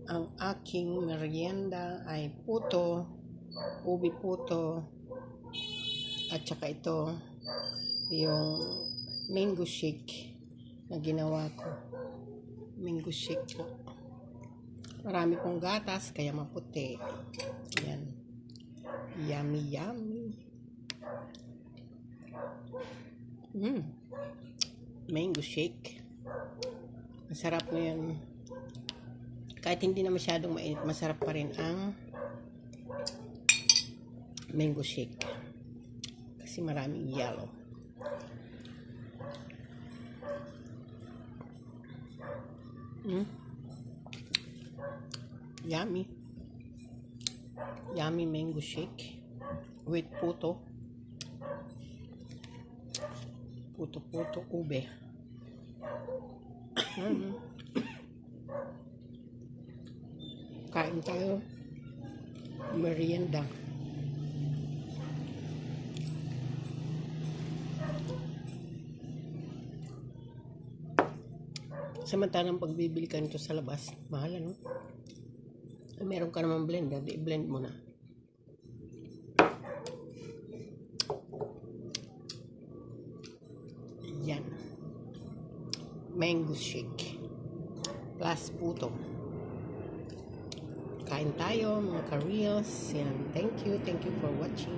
Ang aking merienda ay puto, ubi puto, at saka ito, yung mango shake na ginawa ko. Mango shake po. Marami pong gatas, kaya maputi. Yan. Yummy, yummy. Mango shake. Masarap na yan. Kahit hindi na masyadong mainit, masarap pa rin ang mango shake. Kasi maraming yellow. Yummy. Yummy mango shake with puto. Puto ube. Kain tayo. Merienda. Samantalang pagbibili ka nito sa labas, mahal ano? Meron ka naman blender, i-blend mo na. Yan. Mango shake. Plus puto. Kain tayo mga ka-reels. Yan. Thank you for watching.